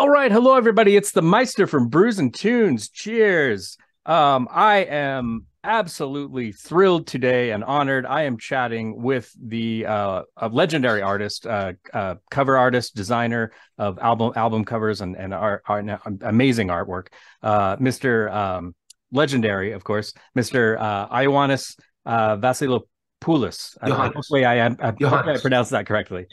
All right, hello everybody. It's the Meista from Brews and Tunes. Cheers. I am absolutely thrilled today and honored. I am chatting with the a legendary artist, cover artist, designer of album covers and amazing artwork, Mr. Legendary, of course, Mr. Ioannis Vasilopoulos. Johannes. Hopefully, hopefully I Johannes. pronounced that correctly.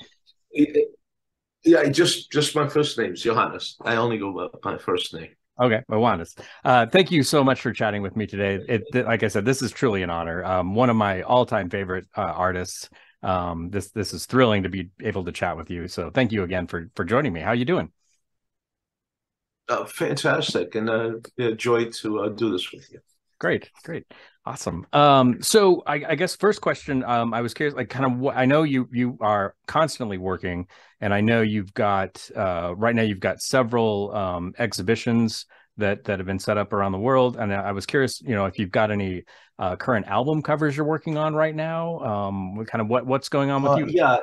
Yeah, just my first name's Johannes. I only go by my first name. Okay, Ioannis. Thank you so much for chatting with me today. Like I said, this is truly an honor. One of my all-time favorite artists. This is thrilling to be able to chat with you. So thank you again for joining me. How are you doing? Fantastic, and yeah, joy to do this with you. Great, awesome. So I guess first question, I was curious, like, kind of what I know you are constantly working, and I know you've got right now you've got several exhibitions that have been set up around the world, and I was curious, if you've got any current album covers you're working on right now, kind of what's going on with you? Yeah,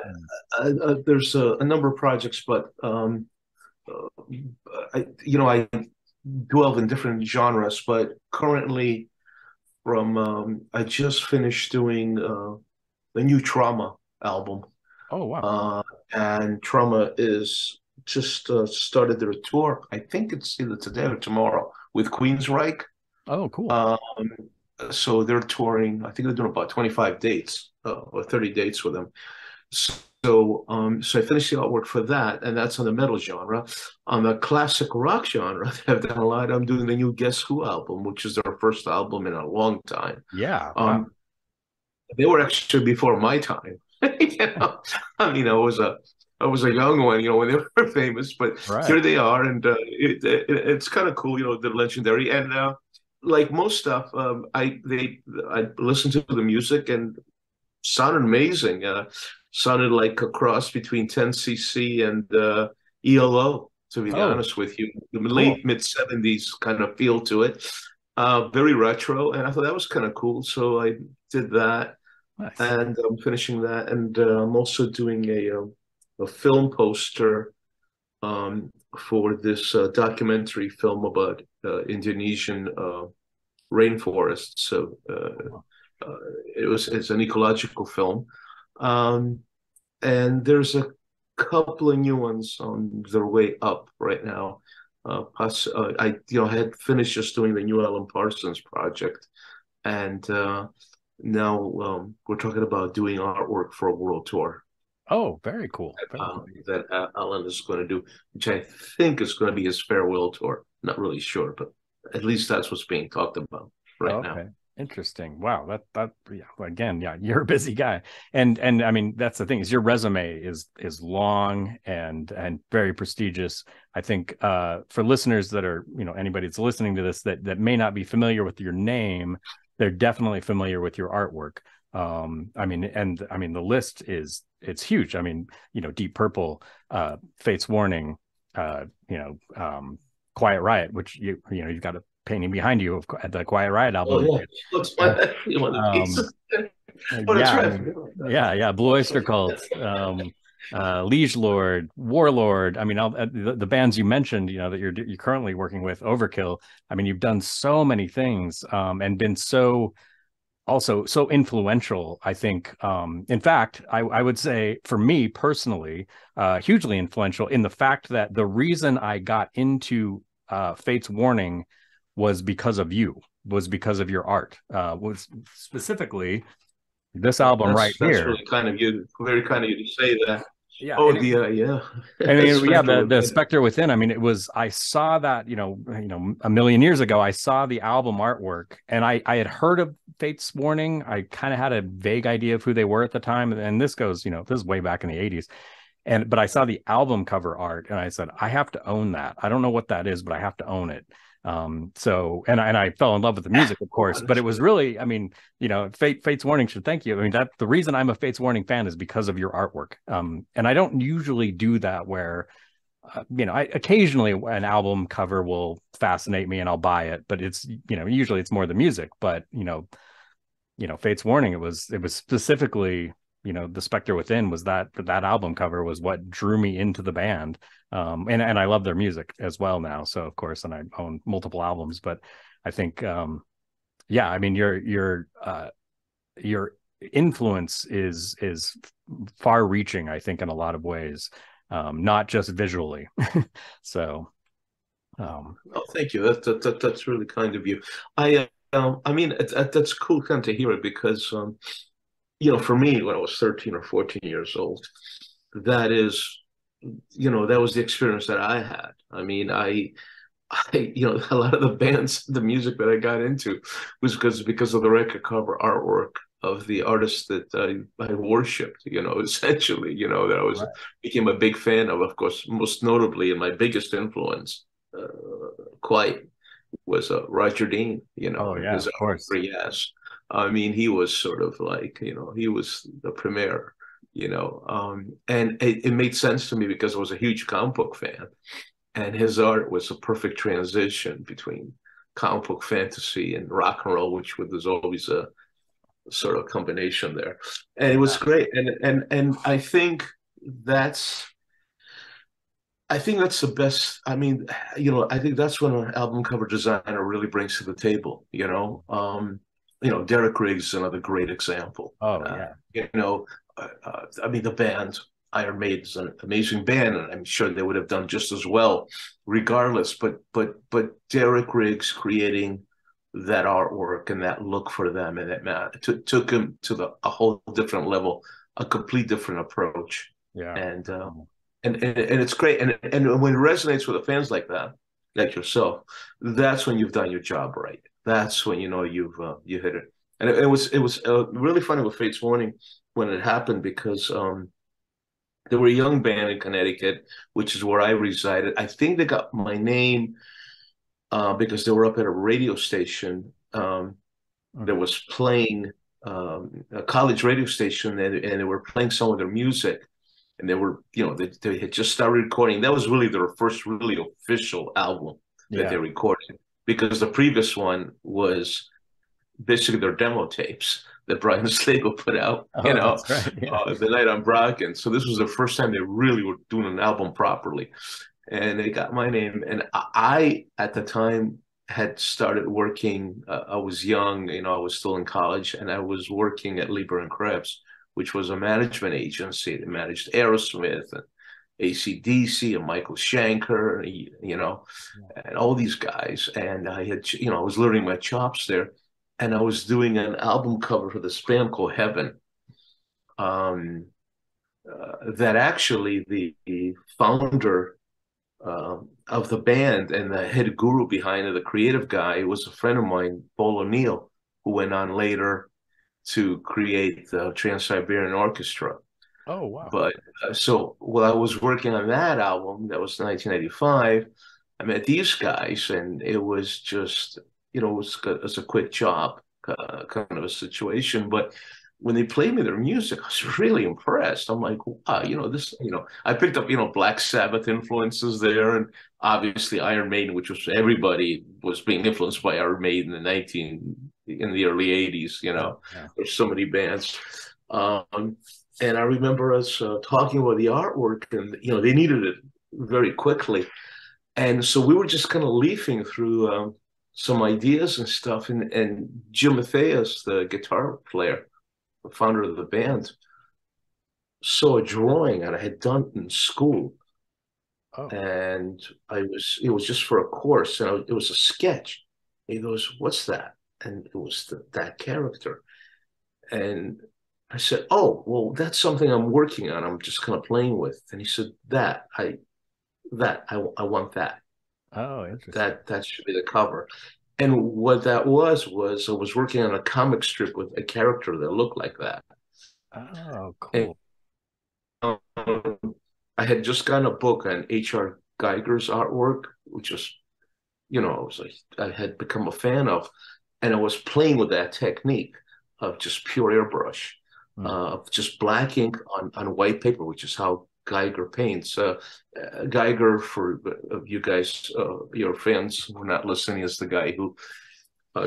there's a number of projects, but I delve in different genres, but currently I just finished doing the new Trauma album. Oh, wow. And Trauma is just started their tour. I think it's either today or tomorrow with Queensryche. Oh, cool. So they're touring. I think they're doing about 25 dates or 30 dates with them. So I finished the artwork for that, and that's on the metal genre. On the classic rock genre, I've done a lot. I'm doing the new Guess Who album, which is their first album in a long time. Yeah. Wow. They were actually before my time. I mean, I was a young one, when they were famous, but here they are, and it's kind of cool, they're legendary. And like most stuff, I listened to the music and sounded amazing. Sounded like a cross between 10cc and ELO, to be honest with you. The late mid-70s kind of feel to it. Very retro, and I thought that was kind of cool. So I did that. Nice. And I'm finishing that. And I'm also doing a film poster for this documentary film about Indonesian rainforests. So it's an ecological film. And there's a couple of new ones on their way up right now. I had finished just doing the new Alan Parsons project, and now we're talking about doing artwork for a world tour. Oh, very cool. That Alan is going to do, which I think is going to be his farewell tour. Not really sure, but at least that's what's being talked about right now. Interesting. Wow. Yeah, again, yeah, you're a busy guy. And I mean, that's the thing, is your resume is long and very prestigious. I think for listeners that are, anybody that's listening to this that may not be familiar with your name, they're definitely familiar with your artwork. I mean, the list it's huge. I mean, Deep Purple, Fate's Warning, Quiet Riot, which you've got a painting behind you at the Quiet Riot album. Oh, yeah. Looks like one of the pieces. Yeah. Blue Oyster Cult, Liege Lord, Warlord. I mean, the bands you mentioned, that you're currently working with, Overkill. I mean, you've done so many things, and been so influential, I think. In fact, I would say, for me personally, hugely influential in the fact that the reason I got into Fate's Warning was because of you, was because of your art, was specifically this album that's here. That's really kind of you, very kind of you to say that. Yeah. Oh, yeah. I mean, the Spectre Within. I mean, I saw that, a million years ago, I saw the album artwork, and I had heard of Fate's Warning. I kind of had a vague idea of who they were at the time. And this goes, this is way back in the 80s. But I saw the album cover art, and I said, I have to own that. I don't know what that is, but I have to own it. So I fell in love with the music, of course, but it was really, I mean, Fate's Warning should thank you. I mean, the reason I'm a Fate's Warning fan is because of your artwork. And I don't usually do that where, occasionally an album cover will fascinate me and I'll buy it, but it's, usually it's more the music, but, Fate's Warning, it was specifically, you know, The Spectre Within was that album cover was what drew me into the band. And I love their music as well now. So of course, and I own multiple albums, but I think, yeah, I mean, your influence is far reaching, I think, in a lot of ways, not just visually. So, oh, thank you. That's really kind of you. I mean, that's cool kind of to hear it because, you know, for me, when I was 13 or 14 years old, that is, you know, that was the experience that I had. I mean, you know, a lot of the bands, the music that I got into was because of the record cover artwork of the artists that I worshipped, you know, essentially, you know, that I was became a big fan of course, most notably, and my biggest influence, quite, was Roger Dean, you know, oh yeah, his of course. yes. I mean, he was sort of like, you know, he was the premier, you know, and it made sense to me because I was a huge comic book fan. And his art was a perfect transition between comic book fantasy and rock and roll, which was always a sort of combination there. And it was great. And I think that's the best. I mean, you know, I think that's when an album cover designer really brings to the table, you know. You know, Derek Riggs is another great example. Oh yeah. You know, I mean, the band Iron Maiden is an amazing band, and I'm sure they would have done just as well, regardless. But Derek Riggs creating that artwork and that look for them, and that took him to a whole different level, a complete different approach. Yeah. And it's great, and when it resonates with the fans like that, like yourself, that's when you've done your job right. That's when you know you hit it. And it was really funny with Fates Warning when it happened because they were a young band in Connecticut, which is where I resided. I think they got my name because they were up at a radio station that was playing a college radio station, and they were playing some of their music. And they were, you know, they had just started recording. That was really their first really official album that they recorded, because the previous one was basically their demo tapes that Brian Slagle put out, you know, the night on Brocken. So this was the first time they really were doing an album properly. And they got my name. And I at the time, had started working. I was young, you know, I was still in college, and I was working at Lieber and Krebs, which was a management agency that managed Aerosmith and AC/DC and Michael Schenker, you know, and all these guys. And I had, you know, I was learning my chops there, and I was doing an album cover for this band called Heaven. That actually the founder of the band and the head guru behind it, the creative guy, was a friend of mine, Paul O'Neill, who went on later to create the Trans-Siberian Orchestra. Oh, wow. But so while I was working on that album, that was 1985, I met these guys, and it was just, you know, it was a quick job kind of a situation. But when they played me their music, I was really impressed. I'm like, wow, you know, this, you know, I picked up, you know, Black Sabbath influences there, and obviously Iron Maiden, which was, everybody was being influenced by Iron Maiden in the early 80s, you know. There's so many bands. And I remember us talking about the artwork, and, you know, they needed it very quickly. And so we were just kind of leafing through some ideas and stuff. And Jim Matthias, the guitar player, the founder of the band, saw a drawing that I had done in school. Oh. And it was just for a course, and it was a sketch. He goes, "What's that?" And it was that character. And I said, "Oh, well, that's something I'm working on. I'm just kind of playing with." And he said, I want that. Oh, interesting. That should be the cover." And what that was I was working on a comic strip with a character that looked like that. Oh, cool. And, I had just gotten a book on H.R. Geiger's artwork, which was, you know, I had become a fan of, and I was playing with that technique of just pure airbrush, of just black ink on white paper, which is how Geiger paints. Geiger, for you guys, your fans who are not listening, is the guy who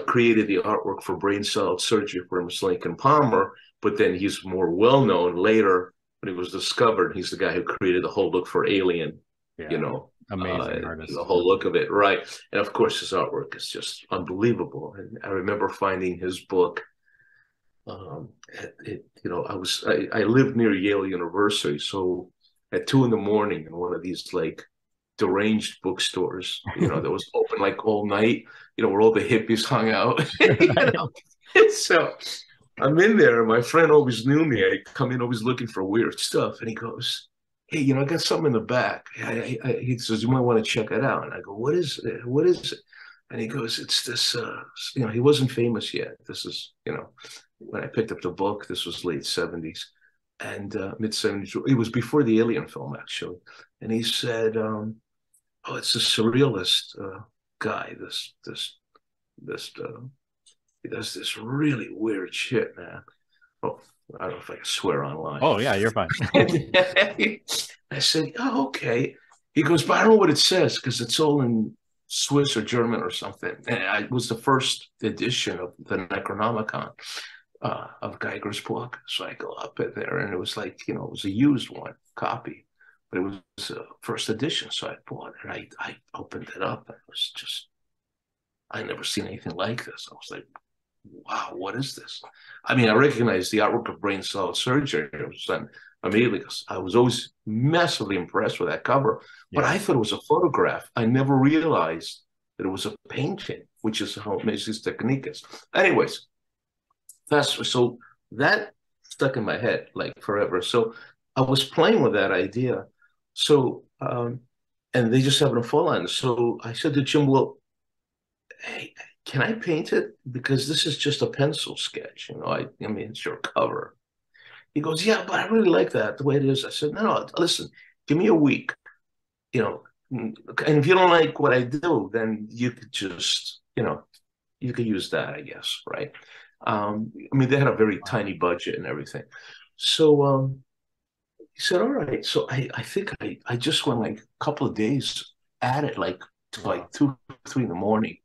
created the artwork for Brain Cell Surgery for Miss Lincoln Palmer, but then he's more well known later when he was discovered. He's the guy who created the whole look for Alien. Yeah. You know, amazing artist. The whole look of it, right? And of course, his artwork is just unbelievable. And I remember finding his book. You know, I lived near Yale University, so at 2 a.m. in one of these like deranged bookstores, you know, that was open like all night, you know, where all the hippies hung out. You know? So I'm in there, and my friend always knew me. I come in always looking for weird stuff, and he goes, "Hey, you know, I got something in the back." He says, "You might want to check it out." And I go, "What is it? What is it?" And he goes, "It's this." You know, he wasn't famous yet. This is, you know, when I picked up the book. This was late '70s and mid '70s. It was before the Alien film, actually. And he said, "Oh, it's a surrealist guy. He does this really weird shit, man." Oh, I don't know if I can swear online. Oh, yeah, you're fine. I said, "Oh, okay." He goes, "But I don't know what it says because it's all in Swiss or German or something." And it was the first edition of the Necronomicon of Geiger's book. So I go up in there, and it was like, you know, it was a used one copy, but it was first edition. So I bought it, and I opened it up, and it was just, I'd never seen anything like this. I was like, wow, what is this? I mean, I recognized the artwork of Brain Solid Surgery. It was done immediately because I was always massively impressed with that cover, but I thought it was a photograph. I never realized that it was a painting, which is how Meista's technique is. Anyways, so that stuck in my head like forever. So I was playing with that idea. So, and they just happened to fall on. So I said to Jim, "Well, hey, can I paint it? Because this is just a pencil sketch, you know, I mean, it's your cover." He goes, "Yeah, but I really like that, the way it is." I said, no, listen, give me a week, you know, and if you don't like what I do, then you could just, you know, you could use that, I guess, right? I mean, they had a very tiny budget and everything. So he said, "All right." So I think I just went like a couple of days at it, like to like 2, 3 in the morning,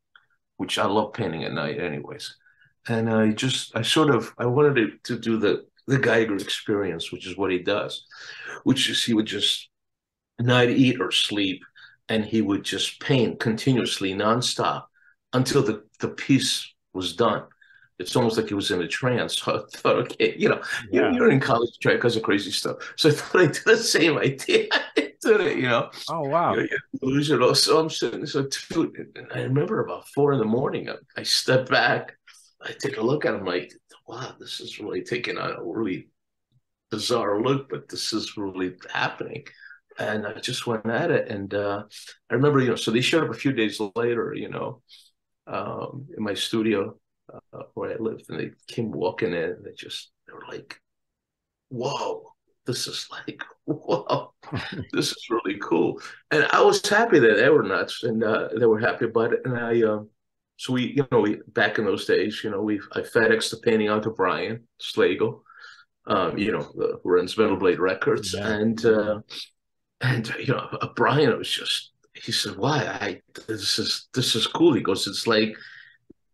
which I love painting at night anyways. And I wanted to do the Geiger experience, which is what he does, which is he would just not eat or sleep, and he would just paint continuously, nonstop, until the piece was done. It's almost like he was in a trance. So I thought, okay, you know, you're in college, you try because of crazy stuff. So I thought I'd do the same idea. You know. Oh, wow. You know, delusional. So I'm sitting, and I remember about 4 a.m. I step back, I take a look at him, like, wow, this is really taking on a really bizarre look, but this is really happening. And I just went at it. And I remember, you know, so they showed up a few days later, you know, in my studio where I lived, and they came walking in, and they were like, whoa. This is like, whoa, this is really cool. And I was happy that they were nuts, and they were happy about it. And so we back in those days, you know, I FedExed the painting out to Brian Slagle, you know, who runs Metal Blade Records. And you know, Brian was just, he said, "Why? This is cool." He goes, "It's like,"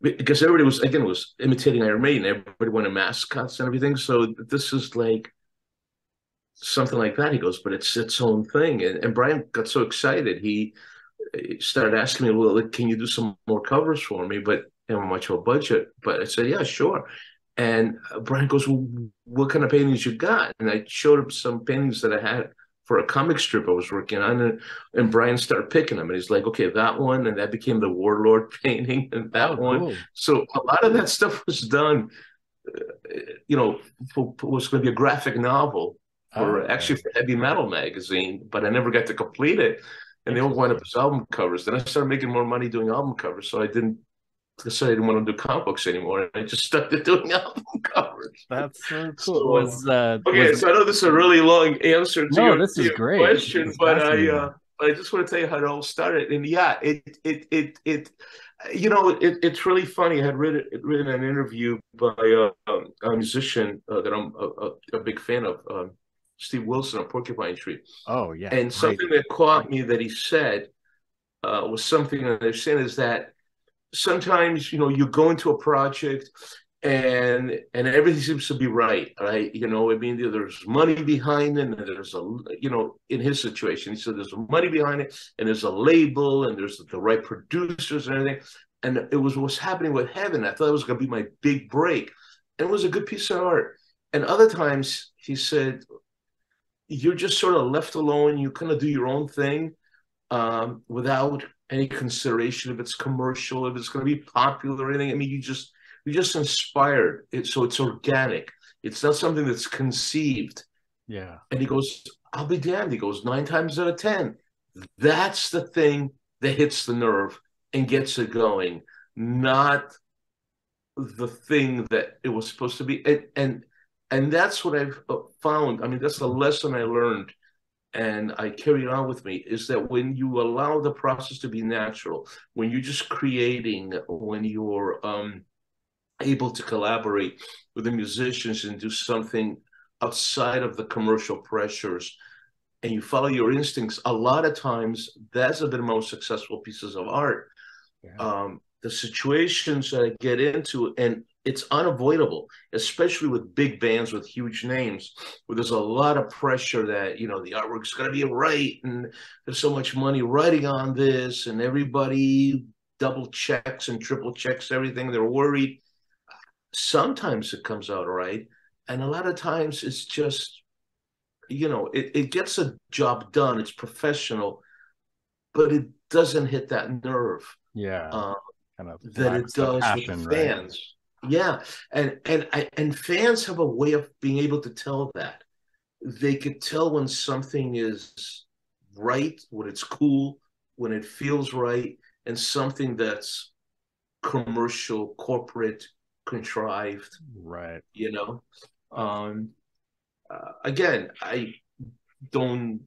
because everybody was imitating Iron Maiden. Everybody wanted mascots and everything. So this is like something like that. He goes, "But it's its own thing." And Brian got so excited, he started asking me, "Well, can you do some more covers for me?" But I don't have much of a budget. But I said, "Yeah, sure." And Brian goes, "Well, what kind of paintings you got?" And I showed him some paintings that I had for a comic strip I was working on, and Brian started picking them, and he's like, "Okay, that one," and that became the Warlord painting, and that one. Cool. So a lot of that stuff was done, you know, was going to be a graphic novel actually for Heavy Metal magazine, but I never got to complete it, and they all wound up as album covers. Then I started making more money doing album covers, so I didn't want to do comic books anymore. I just stuck to doing album covers. That's so cool. So, so I know this is a really long answer to your question, but I just want to tell you how it all started. And yeah, you know, it's really funny. I had written an interview by a musician that I'm a big fan of, Steve Wilson of Porcupine Tree. Oh, yeah. And something that caught me that he said was something that they're saying is that sometimes, you know, you go into a project and everything seems to be right. You know, I mean, there's money behind it, and there's a, you know, in his situation, he said there's money behind it, and there's a label, and there's the right producers and everything. And it was what's happening with Heaven. I thought it was going to be my big break, and it was a good piece of art. And other times he said, you're just sort of left alone. You kind of do your own thing, without any consideration if it's commercial, if it's going to be popular or anything. I mean, you're just inspired. So it's organic. It's not something that's conceived. Yeah. And he goes, I'll be damned. He goes, 9 times out of 10, that's the thing that hits the nerve and gets it going, not the thing that it was supposed to be. And that's what I've found. I mean, that's the lesson I learned, and I carry it on with me, is that when you allow the process to be natural, when you're just creating, when you're able to collaborate with the musicians and do something outside of the commercial pressures, and you follow your instincts, a lot of times that's the most successful pieces of art. Yeah. The situations that I get into, and it's unavoidable, especially with big bands with huge names, where there's a lot of pressure that, you know, the artwork's got to be right, and there's so much money riding on this, and everybody double checks and triple checks everything. They're worried. Sometimes it comes out all right, and a lot of times it's just, you know, it gets a job done. It's professional, but it doesn't hit that nerve. Yeah. Kind of that it does passion, with fans. Right? Yeah. And fans have a way of being able to tell that. They could tell when something is right, when it's cool, when it feels right, and something that's commercial, corporate, contrived. Right. You know? Again, I don't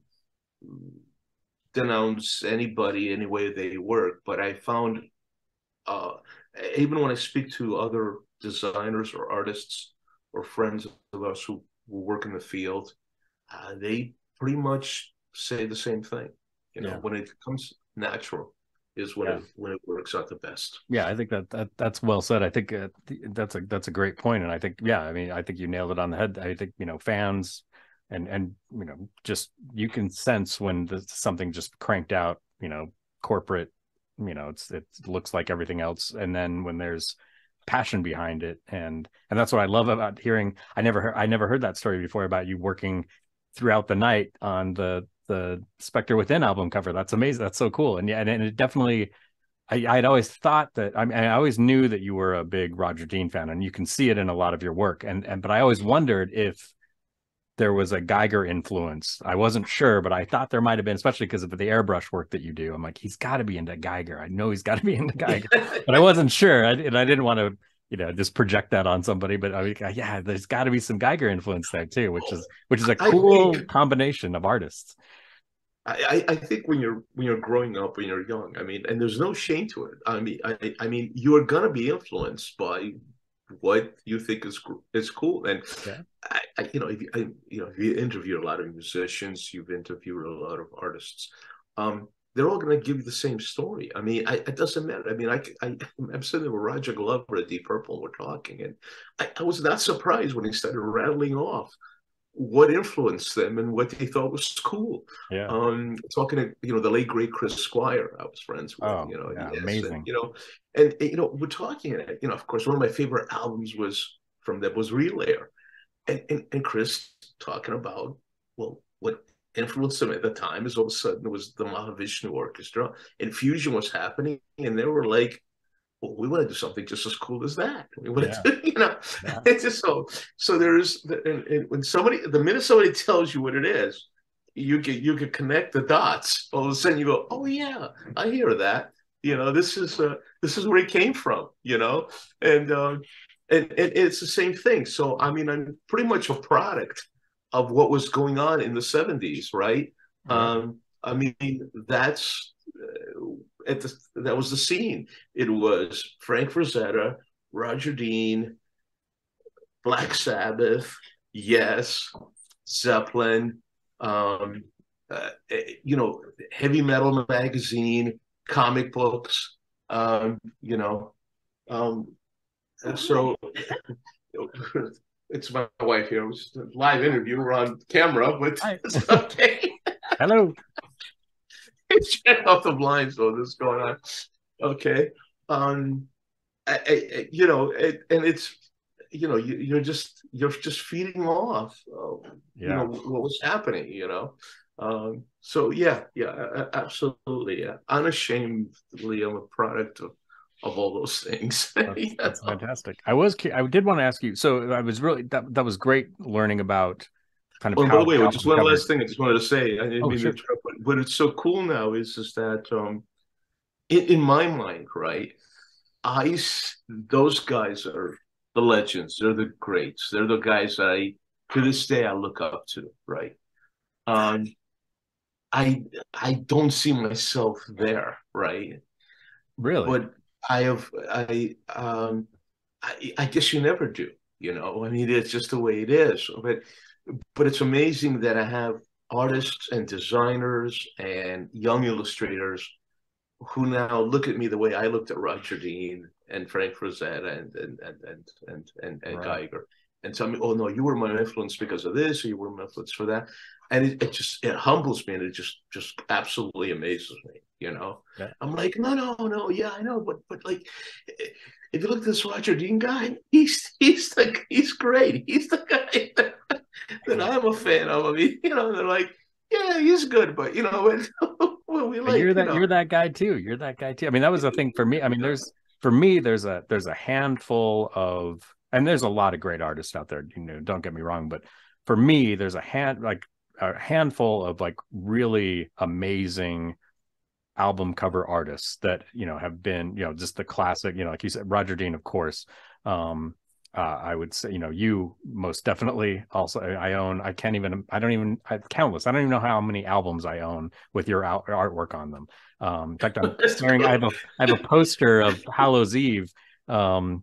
denounce anybody any way they work, but I found even when I speak to other designers or artists or friends of us who work in the field, they pretty much say the same thing. You know, when it comes natural is when it works out the best. Yeah, I think that's well said. I think that's a great point, and I think I mean, I think you nailed it on the head. I think, you know, fans and you know, just you can sense when something just cranked out, you know, corporate. You know, it looks like everything else, and then when there's passion behind it, and that's what I love about hearing. I never heard that story before about you working throughout the night on the Spectre Within album cover. That's amazing. That's so cool. And and it definitely, I'd always thought that, I mean, I always knew that you were a big Roger Dean fan, and you can see it in a lot of your work. But I always wondered if there was a Geiger influence. I wasn't sure, but I thought there might have been, especially because of the airbrush work that you do. I'm like, he's got to be into Geiger. I know he's got to be into Geiger, but I wasn't sure. And I didn't want to, you know, just project that on somebody. But I mean, yeah, there's got to be some Geiger influence there too, which is a cool combination of artists. I think when you're growing up, when you're young, I mean, and there's no shame to it. I mean, you're gonna be influenced by what you think is cool. And you know, if you interview a lot of musicians, you've interviewed a lot of artists, they're all going to give you the same story. I mean, it doesn't matter. I mean, I'm sitting there with Roger Glover at Deep Purple, and we're talking, and I was not surprised when he started rattling off what influenced them and what they thought was cool. Yeah. Talking to, you know, the late great Chris Squire, I was friends with. Oh, you know, yeah, amazing. And, you know, and you know, we're talking. You know, of course, one of my favorite albums was Relayer, and Chris talking about, well, what influenced him at the time is all of a sudden it was the Mahavishnu Orchestra, and fusion was happening, and they were like, well, we want to do something just as cool as that. We want to, you know, it's just so there's, and when the minute somebody tells you what it is, you can connect the dots. All of a sudden you go, oh yeah, I hear that. You know, this is where it came from, you know, and it's the same thing. So, I mean, I'm pretty much a product of what was going on in the 70s, right? I mean, that was the scene. It was Frank Frazetta, Roger Dean, Black Sabbath, Yes, Zeppelin, you know, Heavy Metal Magazine, comic books, you know, so it's my wife here. It was a live interview. We're on camera, but it's okay. Hello. Shut off the blinds, so this is going on. Okay. And it's, you're just feeding off, you know, what was happening, so yeah, absolutely. Yeah. Unashamedly, I'm a product of all those things. That's fantastic. I did want to ask you, so I was really, that was great learning about kind of by the way, just one last thing I just wanted to say. I didn't mean to interrupt, but it's so cool now is that in my mind, right, those guys are the legends. They're the greats. They're the guys that to this day, I look up to, right? I don't see myself there, right? Really? But I guess you never do, I mean, it's just the way it is. But it's amazing that I have artists and designers and young illustrators who now look at me the way I looked at Roger Dean and Frank Frazetta and Geiger, and tell me, "Oh no, you were my influence because of this, or you were my influence for that," and it humbles me, and it just absolutely amazes me. Yeah. I'm like, no, yeah, I know, but like, if you look at this Roger Dean guy, he's great. He's the guy that I'm a fan of. I mean, they're like, yeah, he's good, but well, you're that guy too. You're that guy too. I mean, that was the thing for me. I mean, there's a handful of, and there's a lot of great artists out there, don't get me wrong, but for me, there's a handful of like really amazing album cover artists that have been just the classic, like you said, Roger Dean, of course. I would say, you most definitely. Also, I have countless. I don't even know how many albums I own with your artwork on them. In fact, I'm staring. I have a poster of Hallows Eve monument,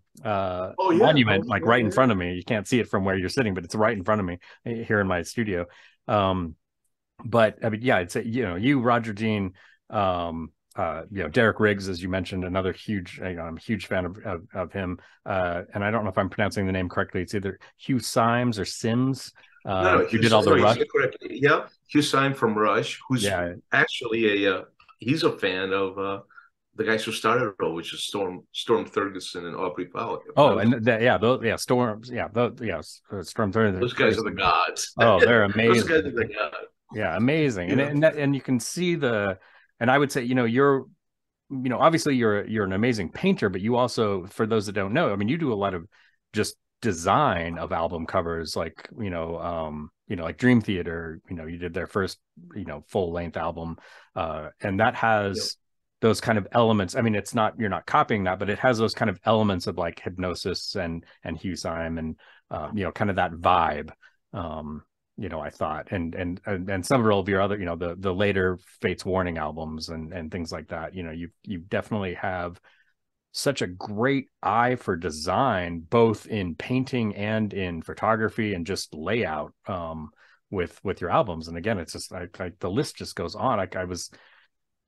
like right in front of me. You can't see it from where you're sitting, but it's right in front of me here in my studio. But I mean, yeah, I'd say, you, Roger Dean, Derek Riggs, as you mentioned, another huge, I'm a huge fan of him. And I don't know if I'm pronouncing the name correctly. It's either Hugh Symes or Sims. No, who did all the Rush. Yeah, Hugh Symes from Rush, who's actually he's a fan of the guys who started it all, which is Storm Thurgeson and Aubrey Fowler. Oh, and Storm, Storm Thurgeson. Those guys are the gods. Oh, they're amazing. Those guys are the gods. Yeah, amazing. And you can see and I would say, you're, obviously you're an amazing painter, but you also, for those that don't know, I mean, you do a lot of just design of album covers, like, like Dream Theater, you did their first, full length album. And that has those kind of elements. I mean, you're not copying that, but it has those kind of elements of like Hypnosis and Hugh Syme and, kind of that vibe. I thought, and several of your other, the later Fates Warning albums and things like that, you definitely have such a great eye for design, both in painting and in photography and just layout, with your albums. And again, it's just like the list just goes on.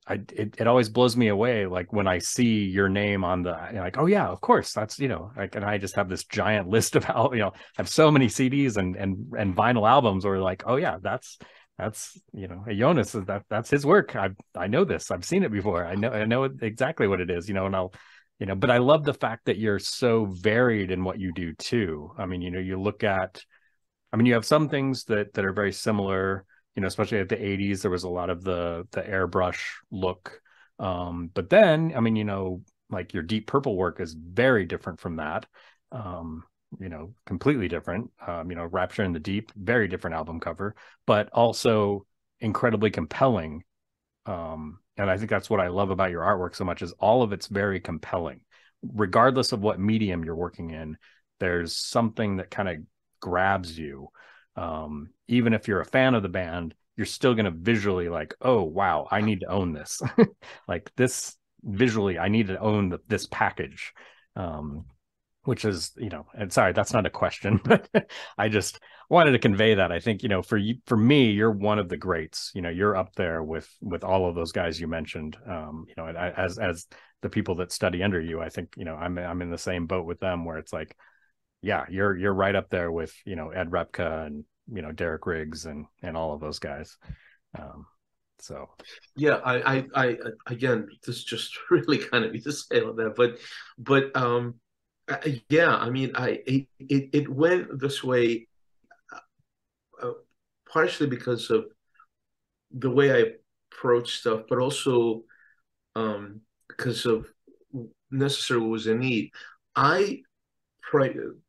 It always blows me away, like when I see your name on like, oh yeah, of course, that's, like, and I just have this giant list of how, I have so many CDs and vinyl albums where like, oh yeah, that's Ioannis, that's his work. I know this, I've seen it before. I know exactly what it is, and I'll, but I love the fact that you're so varied in what you do too. I mean, you look at, you have some things that are very similar, especially at the 80s, there was a lot of the airbrush look. But then, like your Deep Purple work is very different from that. Completely different. Rapture in the Deep, very different album cover, but also incredibly compelling. And I think that's what I love about your artwork so much, is all of it's very compelling. Regardless of what medium you're working in, there's something that kind of grabs you. Even if you're a fan of the band, you're still going to visually like, oh wow, I need to own this. Like this visually, I need to own this package. Which is, and sorry, that's not a question, but I just wanted to convey that. I think, for me, you're one of the greats. You're up there with all of those guys you mentioned. As the people that study under you. I think, I'm in the same boat with them, where it's like, yeah, you're right up there with, Ed Repka and, Derek Riggs and all of those guys. So yeah, I again, this just really kind of need to say on that, but yeah, I mean, it went this way, partially because of the way I approach stuff, but also because of necessarily was a need. I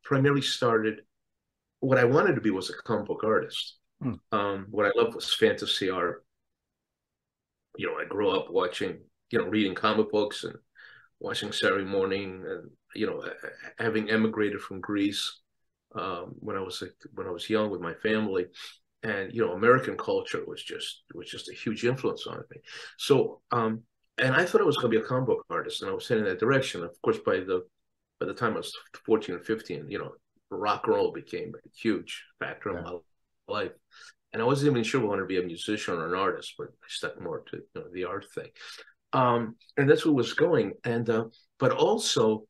primarily started, what I wanted to be was a comic book artist. What I loved was fantasy art. I grew up watching, reading comic books and watching Saturday Morning, and having emigrated from Greece when I was young with my family, and American culture was just a huge influence on me. So and I thought I was going to be a comic book artist, and I was heading in that direction. Of course, by the time I was 14 or 15, rock and roll became a huge factor in my life. And I wasn't even sure I wanted to be a musician or an artist, but I stuck more to the art thing. And that's what was going. And but also,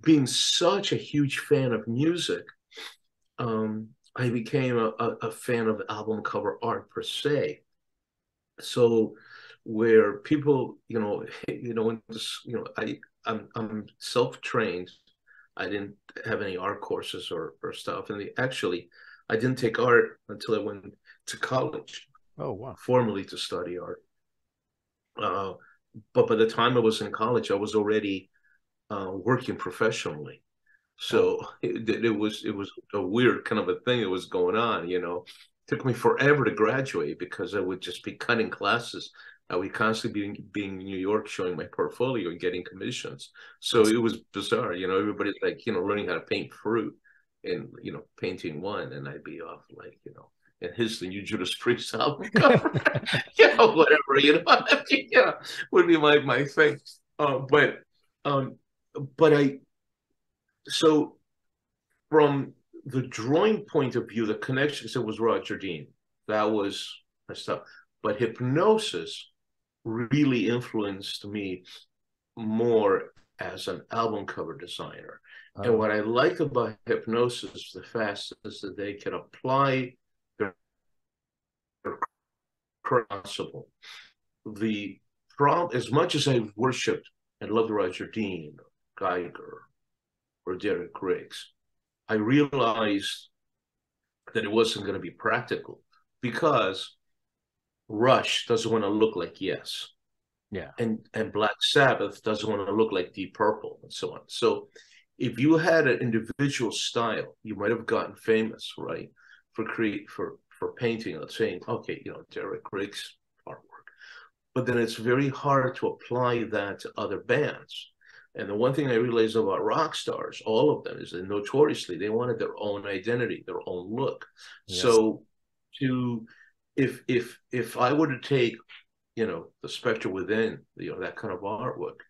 being such a huge fan of music, I became a fan of album cover art per se. So where people, I'm self-trained. I didn't have any art courses or stuff. And actually, I didn't take art until I went to college. Oh, wow. Formally to study art. But by the time I was in college, I was already working professionally. So it was a weird kind of a thing that was going on. It took me forever to graduate because I would just be cutting classes. I would constantly being in New York, showing my portfolio and getting commissions. So it was bizarre. Everybody's like, learning how to paint fruit and, painting one, and I'd be off like, and here's the new Judas Priest album cover, whatever, would be my thing. But so from the drawing point of view, the connections, it was Roger Dean. That was my stuff. But hypnosis really influenced me more as an album cover designer. And what I like about hypnosis, the fact is that they can apply their principle. The problem, as much as I worshipped and loved Roger Dean, Geiger, or Derek Riggs, I realized that it wasn't going to be practical because Rush doesn't want to look like Yes. Yeah. And Black Sabbath doesn't want to look like Deep Purple and so on. So if you had an individual style, you might have gotten famous, right? For painting, let's say, okay, Derek Riggs artwork. But then it's very hard to apply that to other bands. And the one thing I realized about rock stars, all of them, is that notoriously they wanted their own identity, their own look. Yes. So if I were to take, the Spectre Within, that kind of artwork,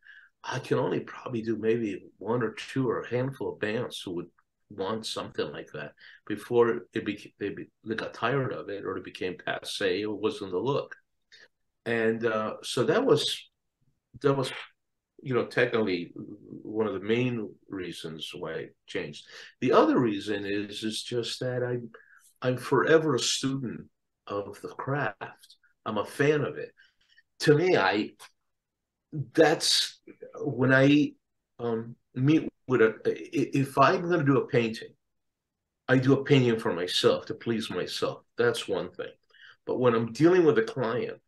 I can only probably do maybe one or two or a handful of bands who would want something like that before they got tired of it or it became passe or wasn't the look. And so that was technically one of the main reasons why I changed. The other reason is just that I'm forever a student of the craft. I'm a fan of it. To me, that's when I meet with if I'm going to do a painting, I do a painting for myself to please myself. That's one thing. But when I'm dealing with a client,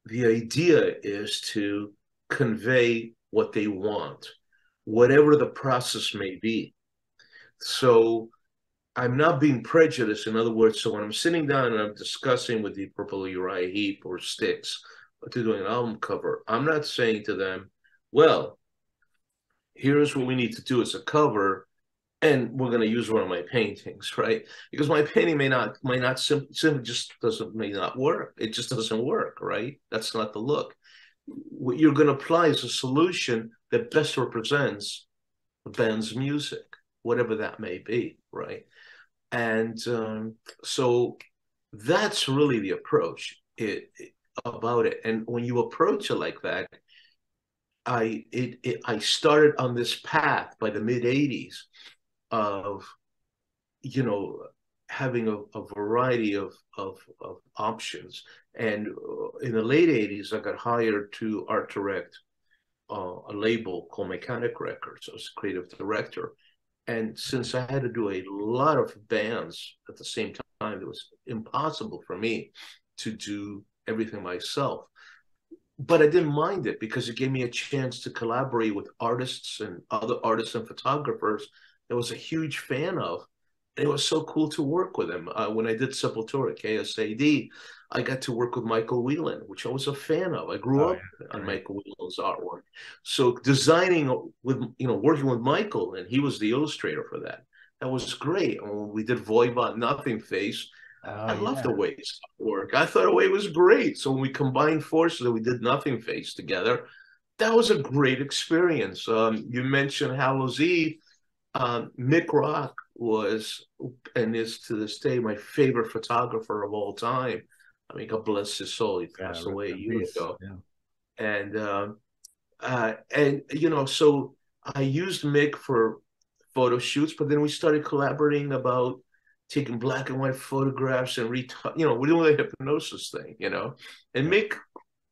the idea is to convey what they want, whatever the process may be. So I'm not being prejudiced. In other words, so when I'm sitting down and I'm discussing with the Purple Uriah Heep or Styx to doing an album cover, I'm not saying to them, well, here's what we need to do as a cover, and we're going to use one of my paintings, right? Because my painting may not simply just may not work. It just doesn't work, right? That's not the look. What you're going to apply is a solution that best represents the band's music, whatever that may be, right? And so that's really the approach about it. And when you approach it like that, I started on this path by the mid '80s of, you know, having a variety of options. And in the late '80s, I got hired to art direct a label called Mechanic Records. I was creative director. And since I had to do a lot of bands at the same time, it was impossible for me to do everything myself. But I didn't mind it because it gave me a chance to collaborate with artists and other artists and photographers that I was a huge fan of. And it was so cool to work with them. When I did Sepultura, KSAD, I got to work with Michael Whelan, which I was a fan of. I grew up on Michael Whelan's artwork. So designing with, you know, working with Michael, and he was the illustrator for that. That was great. And when we did Voivod Nothing Face, I loved the way his work. I thought the way it was great. So when we combined forces and we did Nothing Face together, that was a great experience. You mentioned Hallows Eve. Mick Rock was, and is to this day, my favorite photographer of all time. I mean, God bless his soul. He passed away a year ago. Yeah. And you know, so I used Mick for photo shoots, but then we started collaborating about taking black and white photographs and you know, we're doing the hypnosis thing, you know, and Mick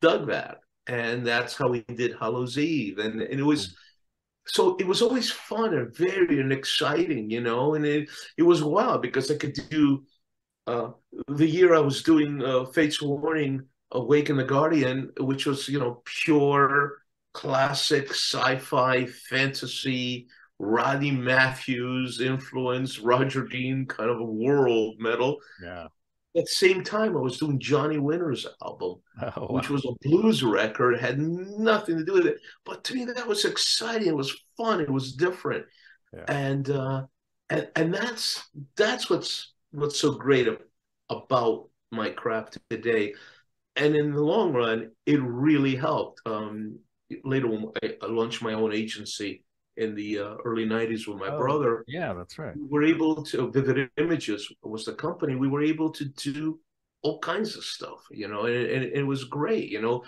dug that, and that's how we did Hallows Eve, and it was. So it was always fun and varied and exciting, you know, and it was wild because I could do the year I was doing Fate's Warning, Awaken the Guardian, which was, you know, pure classic sci-fi fantasy, Rodney Matthews influence, Roger Dean kind of a world metal. Yeah. At the same time, I was doing Johnny Winter's album, which was a blues record. It had nothing to do with it. But to me, that was exciting. It was fun. It was different. Yeah. And that's what's so great about my craft today. And in the long run, it really helped. Later, when I launched my own agency in the early '90s with my brother. Yeah, that's right. We were able to, Vivid Images was the company, we were able to do all kinds of stuff, you know, and it was great, you know.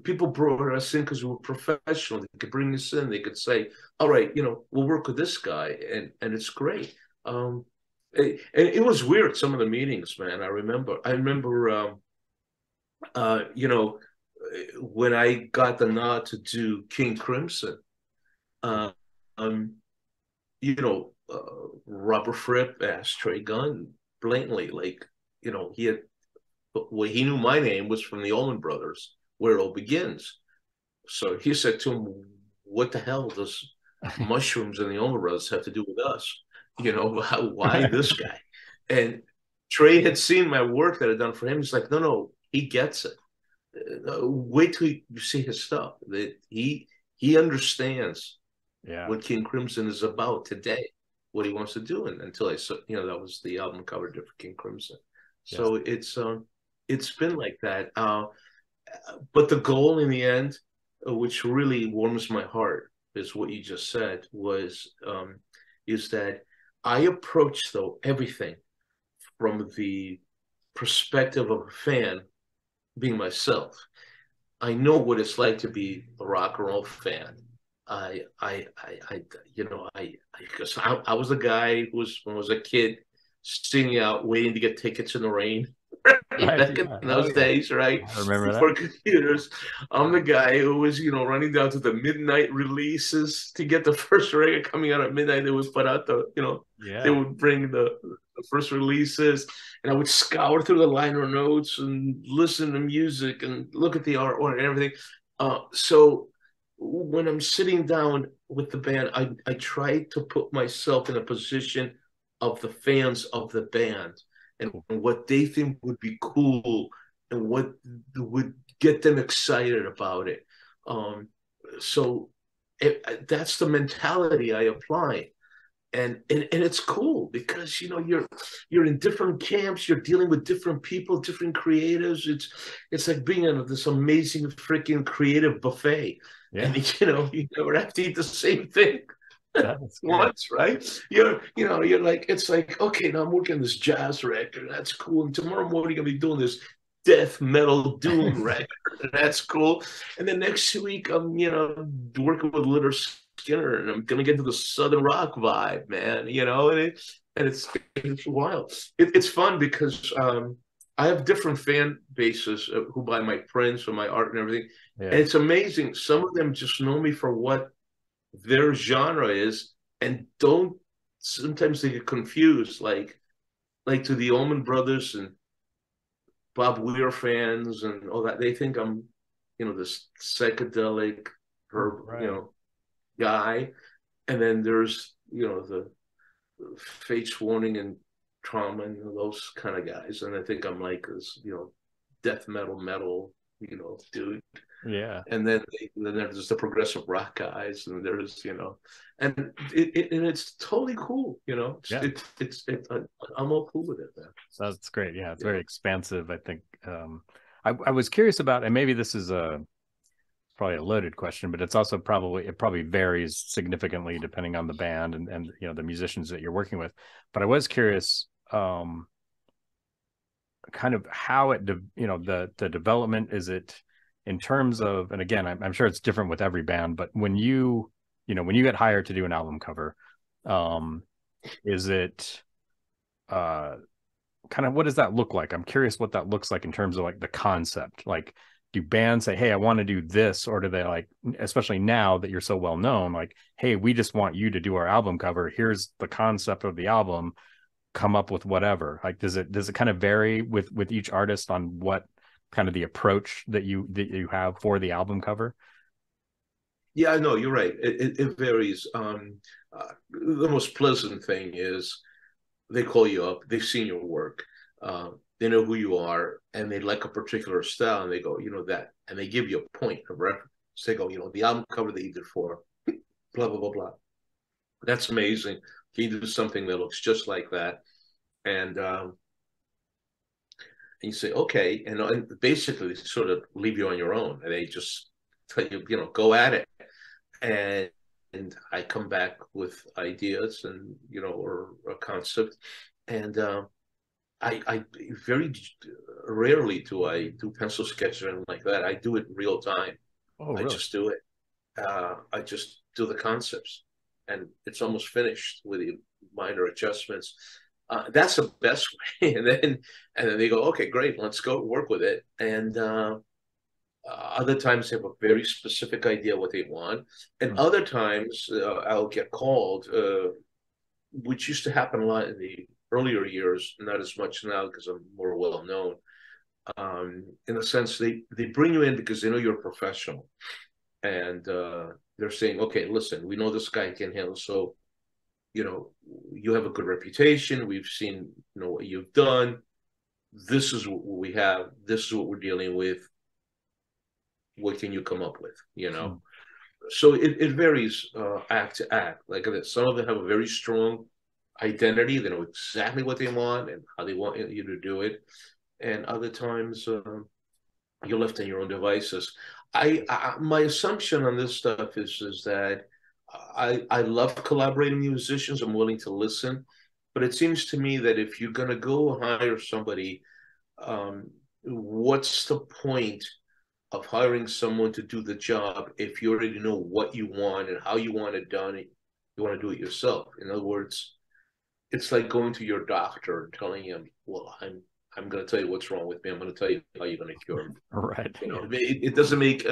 People brought us in because we were professional. They could bring us in. They could say, all right, you know, we'll work with this guy, and it's great. It was weird, some of the meetings, man. I remember, you know, when I got the nod to do King Crimson, you know, Robert Fripp asked Trey Gunn blatantly, like, you know, he knew my name was from the Allman Brothers, where it all begins. So he said to him, what the hell does mushrooms and the Allman Brothers have to do with us? You know, why this guy? And Trey had seen my work that I'd done for him. He's like, no, he gets it. Wait till you see his stuff. That he understands what King Crimson is about today, what he wants to do. And until I saw, you know, that was the album cover for King Crimson. So it's been like that. But the goal in the end, which really warms my heart, is what you just said, is that I approach, though, everything from the perspective of a fan, being myself. I know what it's like to be a rock and roll fan. Because I was a guy who was, when I was a kid, sitting out waiting to get tickets in the rain. Back in those days, right? I remember that. For computers. I'm the guy who was, you know, running down to the midnight releases to get the first record coming out at midnight. They would put out they would bring the first releases, and I would scour through the liner notes and listen to music and look at the artwork and everything. So when I'm sitting down with the band, I try to put myself in a position of the fans of the band and what they think would be cool and what would get them excited about it. So that's the mentality I apply. And it's cool because, you know, you're in different camps, you're dealing with different people, different creatives. It's like being in this amazing freaking creative buffet. Yeah. And you know, you never have to eat the same thing once, right? You're like, it's like, okay, now I'm working this jazz record. That's cool. And tomorrow morning I'll be doing this death metal doom record. That's cool. And then next week, I'm, you know, working with Litter Skinner, and I'm gonna get to the Southern rock vibe, man. You know, and it's wild. It's fun because I have different fan bases who buy my prints or my art and everything. Yeah. And it's amazing. Some of them just know me for what their genre is and don't, sometimes they get confused, like to the Allman Brothers and Bob Weir fans and all that. They think I'm, you know, this psychedelic herb, right, you know, guy. And then there's, you know, the Fates Warning and Trauma and those kind of guys. And I think I'm like this, you know, death metal, you know, dude. Yeah. And then there's the progressive rock guys, and there's, you know, and it's totally cool, you know. Yeah. I'm all cool with it, man. So that's great. Yeah, it's very expansive. I think I was curious about, and maybe this is probably a loaded question, but it's also probably varies significantly depending on the band and you know, the musicians that you're working with. But I was curious, kind of how you know, the development, is it in terms of, and again, I'm sure it's different with every band, but when you get hired to do an album cover, is it kind of, what does that look like? I'm curious what that looks like in terms of like the concept. Like, do bands say, hey, I want to do this? Or do they, like, especially now that you're so well known, like, hey, we just want you to do our album cover. Here's the concept of the album. Come up with whatever. Like, does it kind of vary with each artist on what kind of the approach that you have for the album cover? Yeah, I know, you're right. It varies. The most pleasant thing is they call you up, they've seen your work, they know who you are, and they like a particular style, and they go, you know, that, and they give you a point of reference. They go, you know, the album cover that you did for blah, blah, blah, blah. That's amazing. Can you do something that looks just like that? And you say, okay, and basically sort of leave you on your own, and they just tell you, you know, go at it. And I come back with ideas and, you know, or a concept, and I very rarely do I do pencil sketches or anything like that. I do it real time. Oh, really? I just do it. I just do the concepts, and it's almost finished with the minor adjustments. That's the best way. And then they go, okay, great, let's go work with it. And other times they have a very specific idea what they want, and other times I'll get called, which used to happen a lot in the earlier years, not as much now because I'm more well known. In a sense, they bring you in because they know you're a professional, and they're saying, okay, listen, we know this guy can handle, so, you know, you have a good reputation. We've seen, you know, what you've done. This is what we have. This is what we're dealing with. What can you come up with? You know, so it varies act to act. Like some of them have a very strong identity. They know exactly what they want and how they want you to do it. And other times you're left on your own devices. My assumption on this stuff is that I love collaborating with musicians. I'm willing to listen, but it seems to me that if you're going to go hire somebody, what's the point of hiring someone to do the job if you already know what you want and how you want it done? You want to do it yourself. In other words, it's like going to your doctor and telling him, well, I'm going to tell you what's wrong with me. I'm going to tell you how you're going to cure me. Right. You know, it doesn't make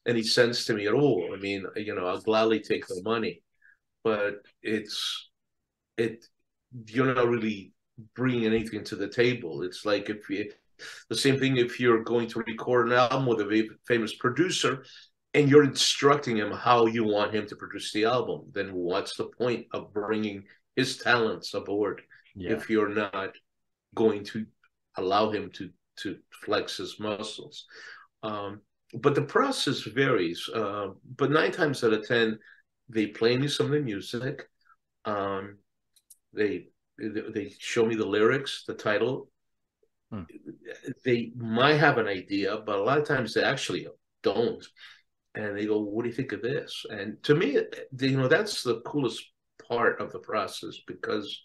any sense to me at all. I mean, you know, I'll gladly take the money, but you're not really bringing anything to the table. It's like the same thing if you're going to record an album with a famous producer and you're instructing him how you want him to produce the album, then what's the point of bringing his talents aboard if you're not going to allow him to flex his muscles? But the process varies. But 9 times out of 10, they play me some of the music. They show me the lyrics, the title. They might have an idea, but a lot of times they actually don't. And they go, "What do you think of this?" And to me, you know, that's the coolest part of the process, because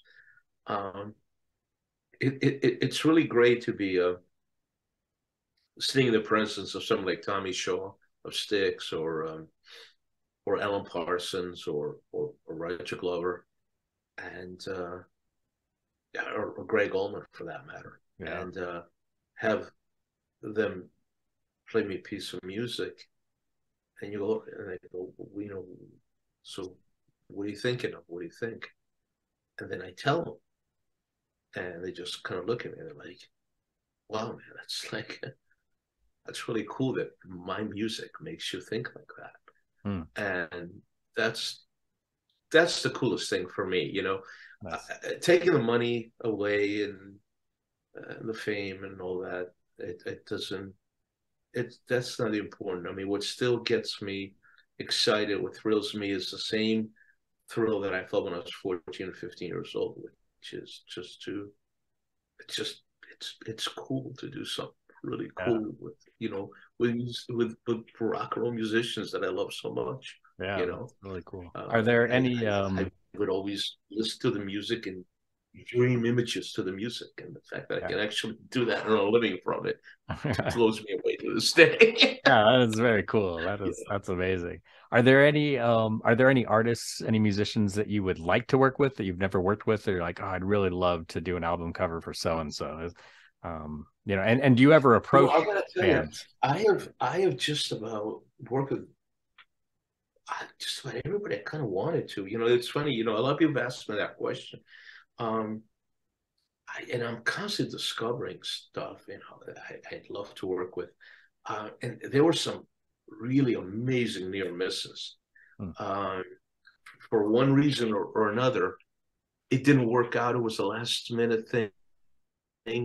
it's really great to be sitting in the presence of someone like Tommy Shaw of Styx, or Alan Parsons, or Roger Glover, and or Greg Allman for that matter, and have them play me a piece of music, and you go, and I go, so what are you thinking of? What do you think? And then I tell them, and they just kind of look at me and they're like, wow, man, that's really cool that my music makes you think like that. And that's the coolest thing for me, nice. Taking the money away and the fame and all that, it doesn't, that's not important. I mean, what still gets me excited, what thrills me, is the same thrill that I felt when I was 14 or 15 years old, which is it's cool to do something really cool with rock and roll musicians that I love so much. Yeah, that's really cool. Are there any? I would always listen to the music and dream images to the music, and the fact that I can actually do that and earn a living from it blows me away to this day. Yeah, that is very cool. That's amazing. Are there any artists, any musicians that you would like to work with that you've never worked with, or you're like, oh, I'd really love to do an album cover for so and so? And do you ever approach fans? I have just about worked with just about everybody I kind of wanted to. It's funny, a lot of people have asked me that question. And I'm constantly discovering stuff, I'd love to work with. And there were some really amazing near misses. For one reason or another, it didn't work out. It was a last minute thing,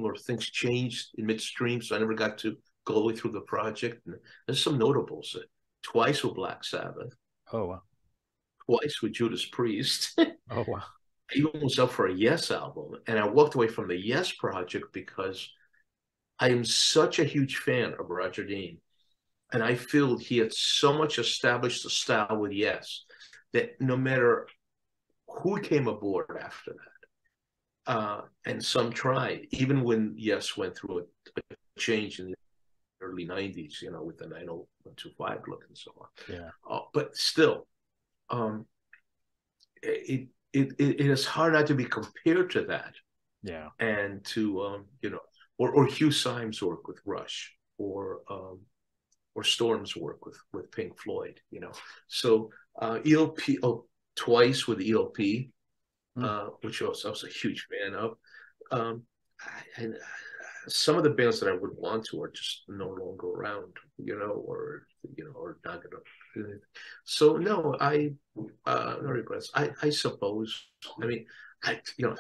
or things changed in midstream, so I never got to go all the way through the project. And there's some notables. Twice with Black Sabbath. Oh, wow. Twice with Judas Priest. Oh, wow. I even was up for a Yes album, and I walked away from the Yes project because I am such a huge fan of Roger Dean, and I feel he had so much established the style with Yes that no matter who came aboard after that, and some tried, even when Yes went through a change in the early 90s, with the 90125 look and so on. Yeah. But still, it is hard not to be compared to that. Yeah. And to, or Hugh Symes' work with Rush, or Storm's work with Pink Floyd, So ELP, twice with ELP, which I was a huge fan of. And some of the bands that I would want to are just no longer around, or not gonna. So no, no regrets. I suppose. I mean,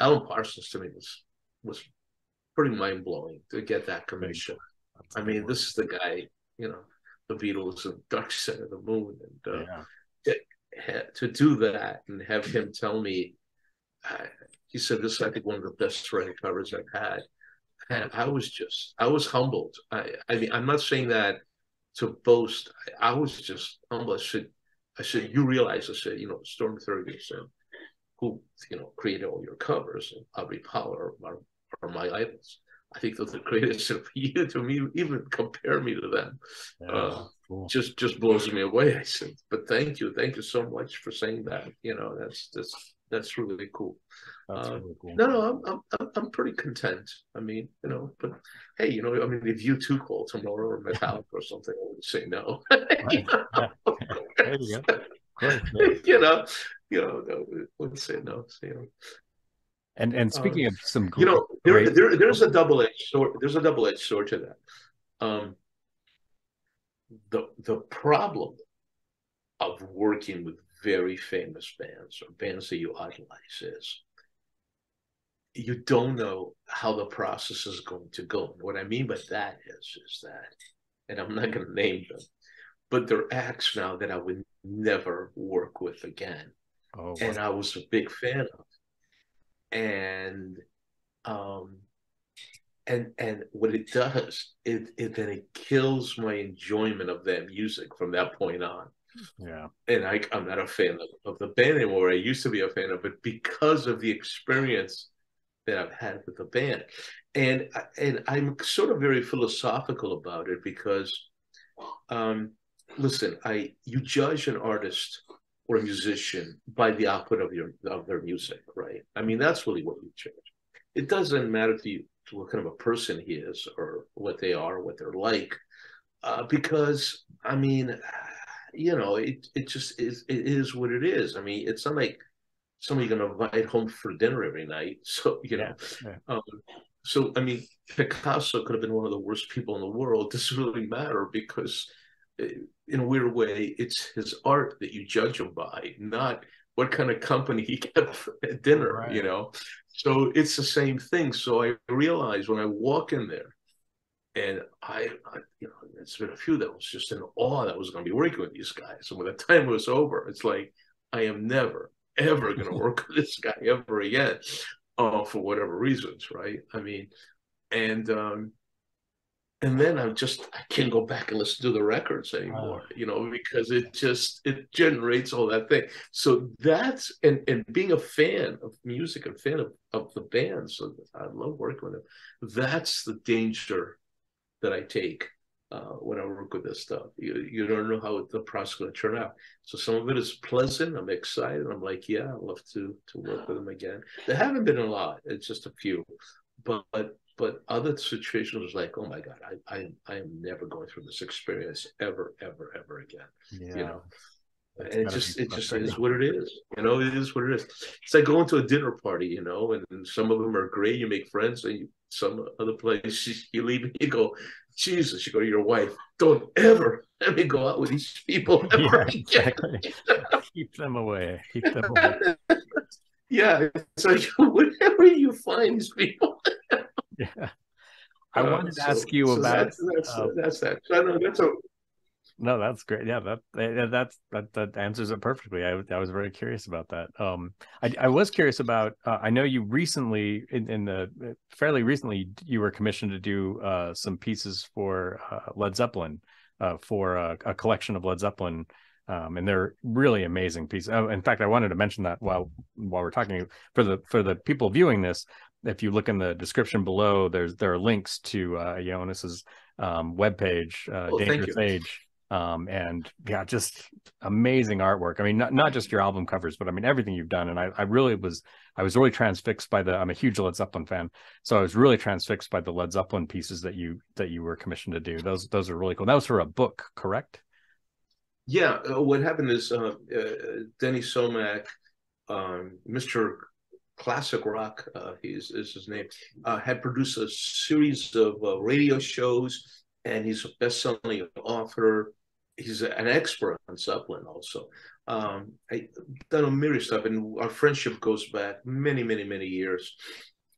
Alan Parsons to me was pretty mind blowing to get that commission. I mean, this is the guy, the Beatles and Dark Side of the Moon, and to do that and have him tell me, he said, this is, I think, one of the best writing covers I've had. And I was humbled. I mean, I'm not saying that to boast. I was just humbled. I said, you realize, I said, Storm 30, who, created all your covers, and Aubrey Powell are my idols. I think they're the greatest. For you to me, even compare me to them, cool. just blows me away. I said, but thank you so much for saying that. That's really cool. That's really cool. No, I'm pretty content. I mean, but hey, I mean, if U2 call tomorrow or Metallica or something, I would say no. There you go. Would say no. And speaking of some, there's a double-edged sword. There's a double-edged sword to that. The problem of working with very famous bands or bands that you idolize is you don't know how the process is going to go. And what I mean by that is that, and I'm not going to name them, but they're acts now that I would never work with again. Oh, wow. And I was a big fan of. And what it does, it kills my enjoyment of that music from that point on. Yeah. And I'm not a fan of the band anymore. I used to be a fan of it because of the experience that I've had with the band. And I'm sort of very philosophical about it because, listen, you judge an artist or a musician by the output of their music, right? I mean, that's really what you judge. It doesn't matter to you what kind of a person he is or what they are, what they're like, because I mean, it just is. It is what it is. I mean, it's not like somebody going to invite home for dinner every night. So so I mean, Picasso could have been one of the worst people in the world. It doesn't really matter because, in a weird way, it's his art that you judge him by, not what kind of company he kept at dinner. Right. So it's the same thing. So I realized when I walk in there, and I it's been a few that was just in awe that I was going to be working with these guys. And when the time was over, it's like, I am never, ever going to work with this guy ever again, for whatever reasons, right? I mean, and then I can't go back and listen to the records anymore, because it generates all that thing. So that's, and being a fan of music and fan of the band, so I love working with them. That's the danger that I take when I work with this stuff. You don't know how the process is going to turn out. So some of it is pleasant. I'm excited. I'm like, yeah, I'd love to work with them again. There haven't been a lot. It's just a few. But other situations was like, oh my God, I am never going through this experience ever again. Yeah. And it just is what it is. It is what it is. It's like going to a dinner party, and some of them are great. You make friends, and some other place you leave and you go, Jesus, you go to your wife, don't ever let me go out with these people ever again. Exactly. Keep them away. Keep them away. Yeah. It's like, whenever you find these people. Yeah. I wanted to ask you about that's that. I know that's a No, that's great. Yeah, that answers it perfectly. I was very curious about that. I was curious about. I know you recently, fairly recently, you were commissioned to do some pieces for Led Zeppelin, for a collection of Led Zeppelin, and they're really amazing pieces. Oh, in fact, I wanted to mention that while we're talking, for the people viewing this, if you look in the description below, there are links to Ioannis's webpage, Dangerous Age. And yeah, just amazing artwork. I mean, not just your album covers, but I mean everything you've done. And I was really transfixed by I'm a huge Led Zeppelin fan, so I was really transfixed by the Led Zeppelin pieces that you were commissioned to do. Those are really cool. That was for a book, correct? Yeah. What happened is Denny Somack, Mr. Classic Rock, is his name, had produced a series of radio shows, and he's a best-selling author. He's an expert on Zeppelin also. I've done a myriad of stuff, and our friendship goes back many, many, many years.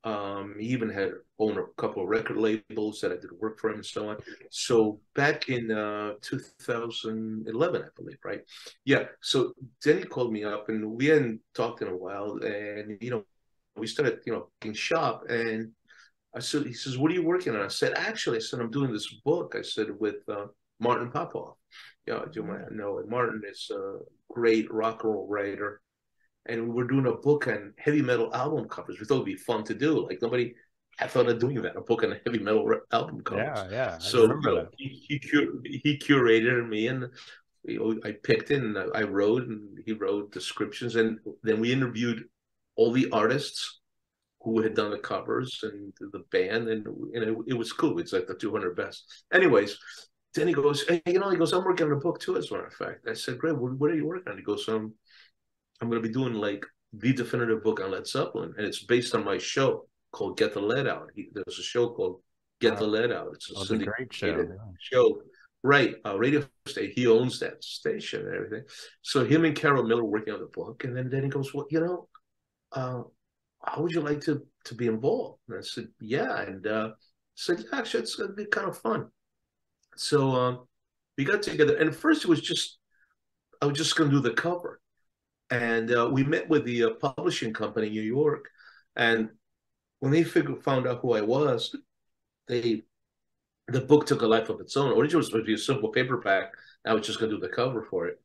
He even had owned a couple of record labels that I did work for him and so on. So back in 2011, I believe, right? Yeah. So Denny called me up, and we hadn't talked in a while, and we started in shop, and he says, what are you working on? I said, actually, I'm doing this book. I said, with Martin Popoff. You might know it. Martin is a great rock and roll writer. And we were doing a book on heavy metal album covers. We thought it'd be fun to do. Like, nobody had thought of doing that, a book on heavy metal album covers. Yeah. So he curated me, and I picked it, and I wrote, and he wrote descriptions. And then we interviewed all the artists who had done the covers and the band, and it was cool. It's like the 200 best. Anyways, then he goes, hey, he goes, I'm working on a book too, as a matter of fact. I said, great, what are you working on? He goes, I'm going to be doing like the definitive book on Led Zeppelin, and it's based on my show called Get the Lead Out. There's a show called Get the Lead Out. It's a syndicated show. Right, radio station. He owns that station and everything. So him and Carol Miller working on the book, and then he goes, well, how would you like to be involved? And I said, yeah. And said, yeah, actually, it's going to be kind of fun. So we got together. And at first, I was just going to do the cover. And we met with the publishing company in New York. And when they found out who I was, the book took a life of its own. Originally, it was supposed to be a simple paperback. I was just going to do the cover for it.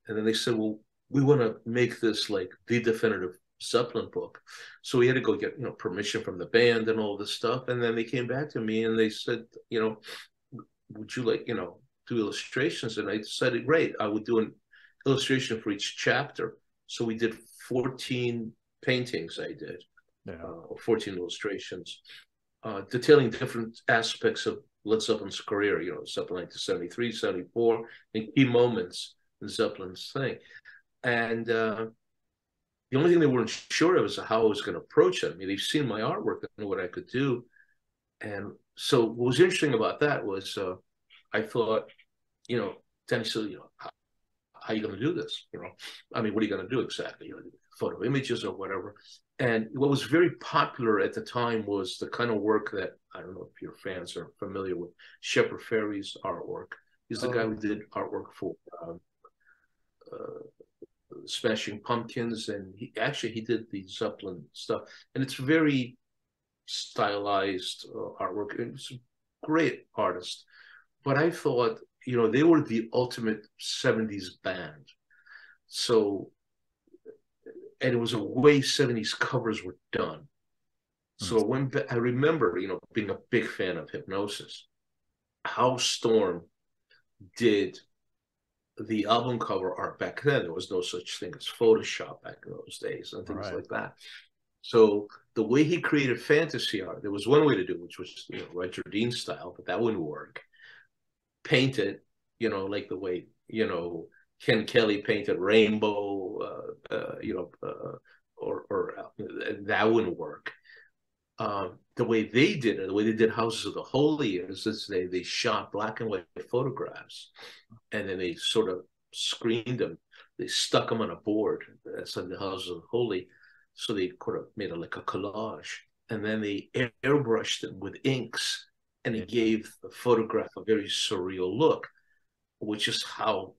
And then they said, well, we want to make this like the definitive Zeppelin book. So we had to go get, permission from the band and all this stuff. And then they came back to me and they said, would you like, do illustrations? And I said, great, I would do an illustration for each chapter. So we did 14 paintings I did, or 14 illustrations, detailing different aspects of Led Zeppelin's career, Zeppelin 1973, 74, and key moments in Zeppelin's thing. And the only thing they weren't sure of is how I was going to approach it. I mean, they've seen my artwork, they know what I could do. And so what was interesting about that was I thought, Danny said, how are you going to do this? I mean, what are you going to do exactly? Photo images or whatever. And what was very popular at the time was the kind of work that, I don't know if your fans are familiar with, Shepard Fairey's artwork. He's the guy who did artwork for Smashing Pumpkins, and he did the Zeppelin stuff. And it's very stylized artwork. And it's a great artist. But I thought, they were the ultimate 70s band. So, and it was a way 70s covers were done. So when I remember, being a big fan of Hypnosis, how Storm did the album cover art back then. There was no such thing as Photoshop back in those days and things like that. So the way he created fantasy art, there was one way to do it, which was, Roger Dean style, but that wouldn't work. Paint it, like the way, Ken Kelly painted Rainbow, or that wouldn't work. The way they did it, the way they did Houses of the Holy is they shot black and white photographs, and then they sort of screened them. They stuck them on a board. That's like the Houses of the Holy. So they could have made it like a collage, and then they airbrushed them with inks, and it gave the photograph a very surreal look, which is how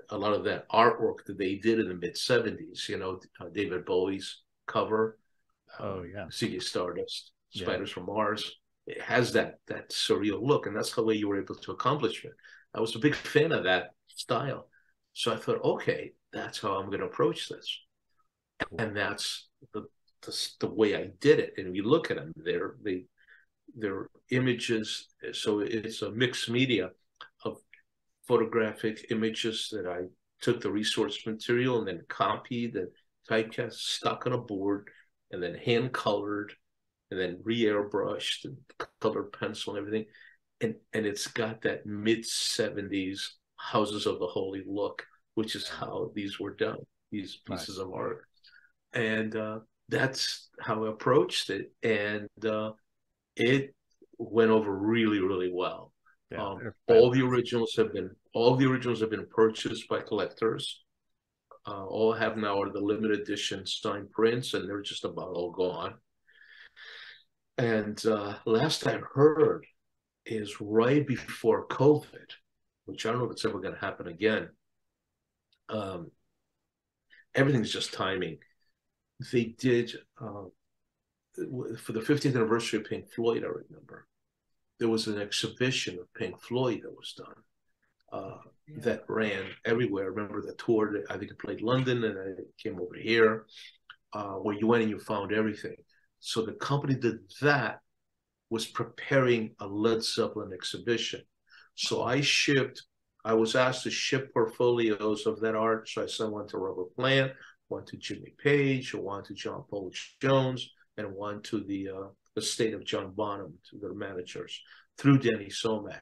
a lot of that artwork that they did in the mid-70s, David Bowie's cover, Ziggy Stardust, Spiders from Mars, it has that surreal look, and that's the way you were able to accomplish it. I was a big fan of that style. So I thought, okay, that's how I'm going to approach this. And that's the way I did it. And we look at them, they're images. So it's a mixed media of photographic images that I took the resource material and then copied and typecast, stuck on a board, and then hand colored, and then re-airbrushed and colored pencil and everything. And it's got that mid-70s Houses of the Holy look, which is how these were done, these pieces of art. And that's how I approached it. And it went over really, really well. All the originals have been purchased by collectors. All have now are the limited edition signed prints, and they're just about all gone. And last I heard is right before COVID, which I don't know if it's ever going to happen again. Everything's just timing. They did, for the 50th anniversary of Pink Floyd, I remember, there was an exhibition of Pink Floyd that was done that ran everywhere. I remember the tour, I think it played London, and it came over here, where you went and you found everything. So the company that was preparing a Led Zeppelin exhibition. So I was asked to ship portfolios of that art. So I sent one to Robert Plant, one to Jimmy Page, one to John Paul Jones, and one to the estate of John Bonham, to their managers, through Danny Somack.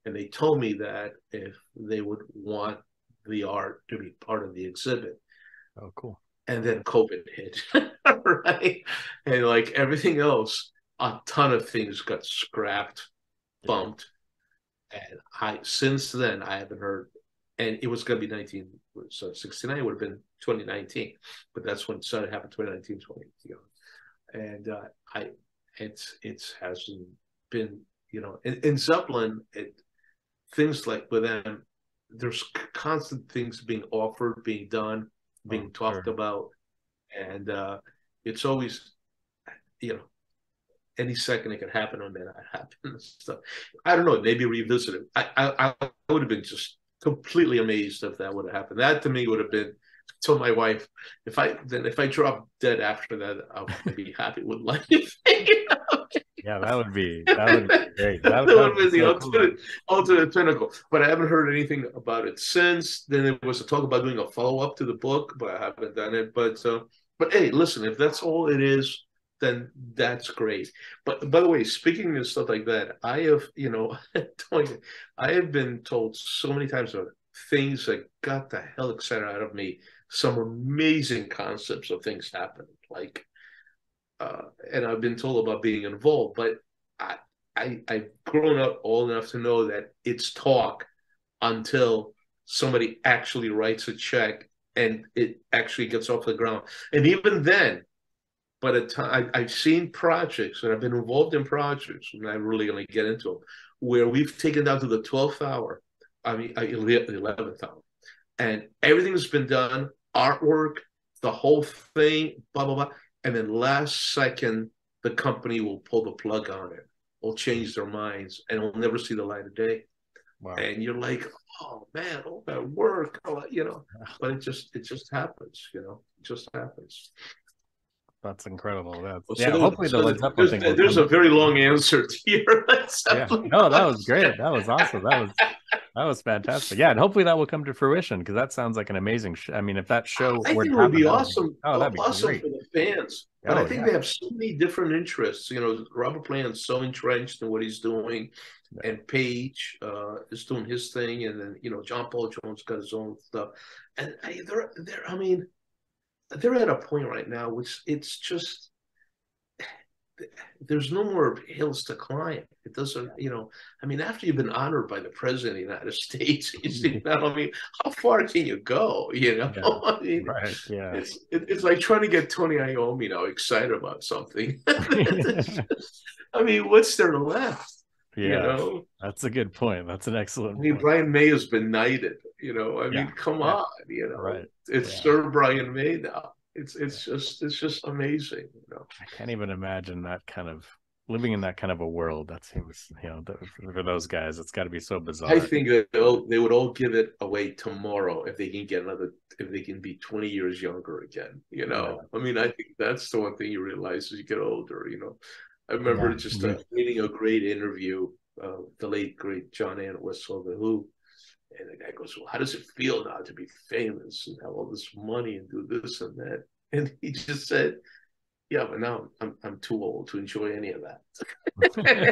And they told me that if they would want the art to be part of the exhibit. Oh, cool. And then COVID hit, right? And like everything else, a ton of things got scrapped, bumped. And since then, I haven't heard, and it was going to be 1969, it would have been 2019, but that's when it started happening, 2019, 2020. And it hasn't been, in Zeppelin, things like with them, there's constant things being offered, being done, being talked about, and it's always, any second it could happen or may not happen. So I don't know, maybe revisit it. I would have been just completely amazed if that would have happened. That to me would have been told my wife, if I drop dead after that, I'll be happy with life. Yeah, that would be great. That would be the so ultimate pinnacle. But I haven't heard anything about it since. Then there was a talk about doing a follow-up to the book, but I haven't done it. But hey, listen, if that's all it is, then that's great. But by the way, speaking of stuff like that, I have, I have been told so many times about things that got the hell excited out of me. Some amazing concepts of things happening, like, and I've been told about being involved, but I've grown up old enough to know that it's talk until somebody actually writes a check and it actually gets off the ground. And even then, by the time I've seen projects, and I've been involved in projects, and I'm really going to get into them, where we've taken down to the 12th hour, the 11th hour, and everything's been done, artwork, the whole thing, blah, blah, blah. And then last second, the company will pull the plug on it, will change their minds, and will never see the light of day. Wow. And you're like, oh man, all that work, but it just happens, it just happens. That's incredible. Hopefully there's a very long answer to your No, that was great. That was awesome. That was fantastic. Yeah, and hopefully that will come to fruition, because that sounds like an amazing I mean, if that show I think it would be awesome. That'd be awesome great for the fans. But I think they have so many different interests. Robert Plant's so entrenched in what he's doing, and Page is doing his thing, and then John Paul Jones got his own stuff, and they're at a point right now which it's just, there's no more hills to climb. It doesn't, after you've been honored by the president of the United States, how far can you go? Right. Yeah. It's like trying to get Tony Iommi now excited about something. What's there left? Yeah, that's a good point. That's an excellent point. Brian May has been knighted. Come on. Right. It's Sir Brian May now. It's just amazing. I can't even imagine that kind of living in that kind of a world. That seems, for those guys, it's got to be so bizarre. I think that they would all give it away tomorrow if they can be 20 years younger again. I think that's the one thing you realize as you get older. I remember reading a great interview, the late great John Entwistle of The Who, and the guy goes, "Well, how does it feel now to be famous and have all this money and do this and that?" And he just said, "Yeah, but now I'm too old to enjoy any of that."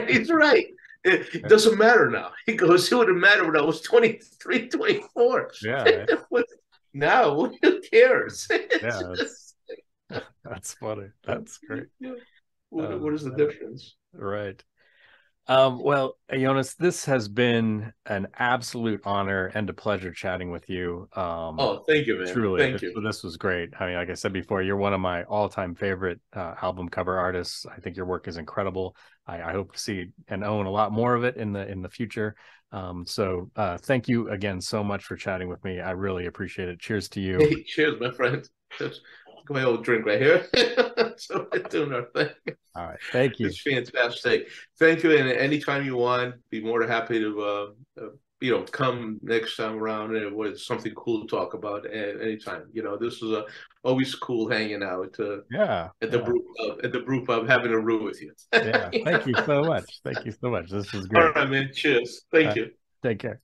He's right. It doesn't matter now. He goes, "It would have mattered when I was 23, 24." Yeah. Now, who cares? That's funny. That's great. Yeah. What is the difference? Right. Well, Ioannis, this has been an absolute honor and a pleasure chatting with you. Thank you, man. Truly, thank you. This was great. Like I said before, you're one of my all-time favorite album cover artists. I think your work is incredible. I hope to see and own a lot more of it in the future. So thank you again so much for chatting with me. I really appreciate it. Cheers to you. Hey, cheers, my friend. My old drink right here. So we're doing our thing. All right. Thank you. It's fantastic. Thank you. And anytime you want, be more than happy to come next time around, and it was something cool to talk about at any time. This is always cool hanging out at the brew pub having a brew with you. Thank you so much. Thank you so much. This was great. All right, man. Cheers. Thank you. Take care.